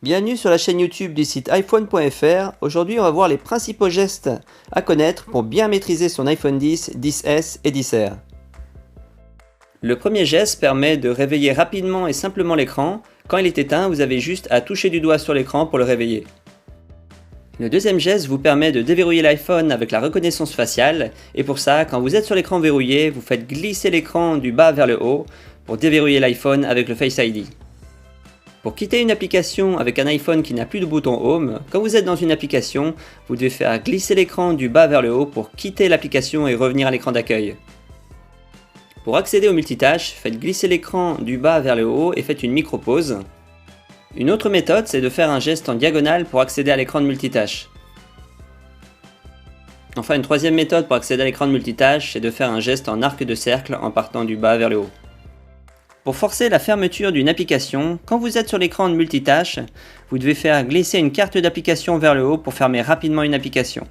Bienvenue sur la chaîne YouTube du site iPhone.fr. Aujourd'hui, on va voir les principaux gestes à connaître pour bien maîtriser son iPhone X, XS et XR. Le premier geste permet de réveiller rapidement et simplement l'écran. Quand il est éteint, vous avez juste à toucher du doigt sur l'écran pour le réveiller. Le deuxième geste vous permet de déverrouiller l'iPhone avec la reconnaissance faciale. Et pour ça, quand vous êtes sur l'écran verrouillé, vous faites glisser l'écran du bas vers le haut pour déverrouiller l'iPhone avec le Face ID. Pour quitter une application avec un iPhone qui n'a plus de bouton Home, quand vous êtes dans une application, vous devez faire glisser l'écran du bas vers le haut pour quitter l'application et revenir à l'écran d'accueil. Pour accéder au multitâche, faites glisser l'écran du bas vers le haut et faites une micro-pause. Une autre méthode, c'est de faire un geste en diagonale pour accéder à l'écran de multitâche. Enfin, une troisième méthode pour accéder à l'écran de multitâche, c'est de faire un geste en arc de cercle en partant du bas vers le haut. Pour forcer la fermeture d'une application, quand vous êtes sur l'écran de multitâche, vous devez faire glisser une carte d'application vers le haut pour fermer rapidement une application.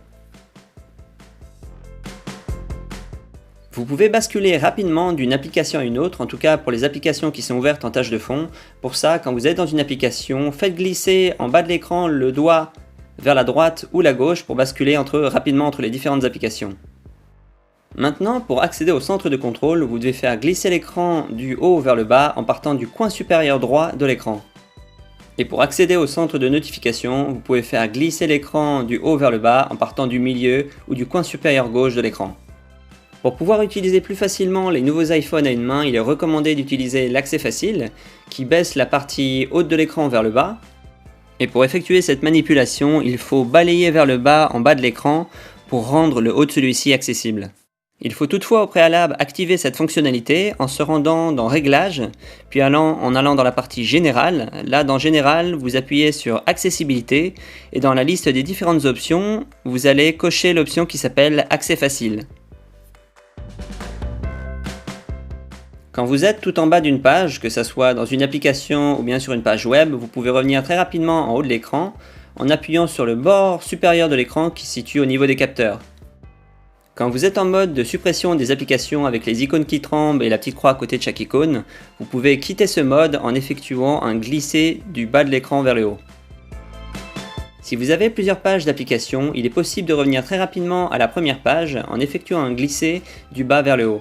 Vous pouvez basculer rapidement d'une application à une autre, en tout cas pour les applications qui sont ouvertes en tâche de fond. Pour ça, quand vous êtes dans une application, faites glisser en bas de l'écran le doigt vers la droite ou la gauche pour basculer rapidement entre les différentes applications. Maintenant, pour accéder au centre de contrôle, vous devez faire glisser l'écran du haut vers le bas en partant du coin supérieur droit de l'écran. Et pour accéder au centre de notification, vous pouvez faire glisser l'écran du haut vers le bas en partant du milieu ou du coin supérieur gauche de l'écran. Pour pouvoir utiliser plus facilement les nouveaux iPhones à une main, il est recommandé d'utiliser l'accès facile, qui baisse la partie haute de l'écran vers le bas. Et pour effectuer cette manipulation, il faut balayer vers le bas en bas de l'écran pour rendre le haut de celui-ci accessible. Il faut toutefois au préalable activer cette fonctionnalité en se rendant dans Réglages, puis en allant dans la partie Générale. Là, dans Général, vous appuyez sur Accessibilité et dans la liste des différentes options, vous allez cocher l'option qui s'appelle Accès facile. Quand vous êtes tout en bas d'une page, que ce soit dans une application ou bien sur une page web, vous pouvez revenir très rapidement en haut de l'écran en appuyant sur le bord supérieur de l'écran qui se situe au niveau des capteurs. Quand vous êtes en mode de suppression des applications avec les icônes qui tremblent et la petite croix à côté de chaque icône, vous pouvez quitter ce mode en effectuant un glisser du bas de l'écran vers le haut. Si vous avez plusieurs pages d'applications, il est possible de revenir très rapidement à la première page en effectuant un glisser du bas vers le haut.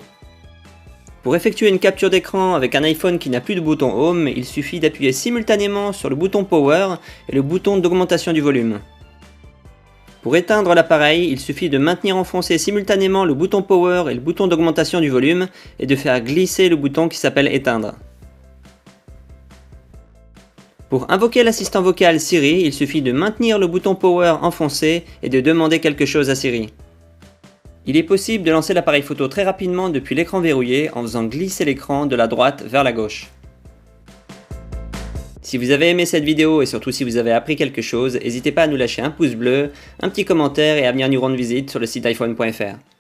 Pour effectuer une capture d'écran avec un iPhone qui n'a plus de bouton Home, il suffit d'appuyer simultanément sur le bouton Power et le bouton d'augmentation du volume. Pour éteindre l'appareil, il suffit de maintenir enfoncé simultanément le bouton Power et le bouton d'augmentation du volume et de faire glisser le bouton qui s'appelle Éteindre. Pour invoquer l'assistant vocal Siri, il suffit de maintenir le bouton Power enfoncé et de demander quelque chose à Siri. Il est possible de lancer l'appareil photo très rapidement depuis l'écran verrouillé en faisant glisser l'écran de la droite vers la gauche. Si vous avez aimé cette vidéo et surtout si vous avez appris quelque chose, n'hésitez pas à nous lâcher un pouce bleu, un petit commentaire et à venir nous rendre visite sur le site iPhone.fr.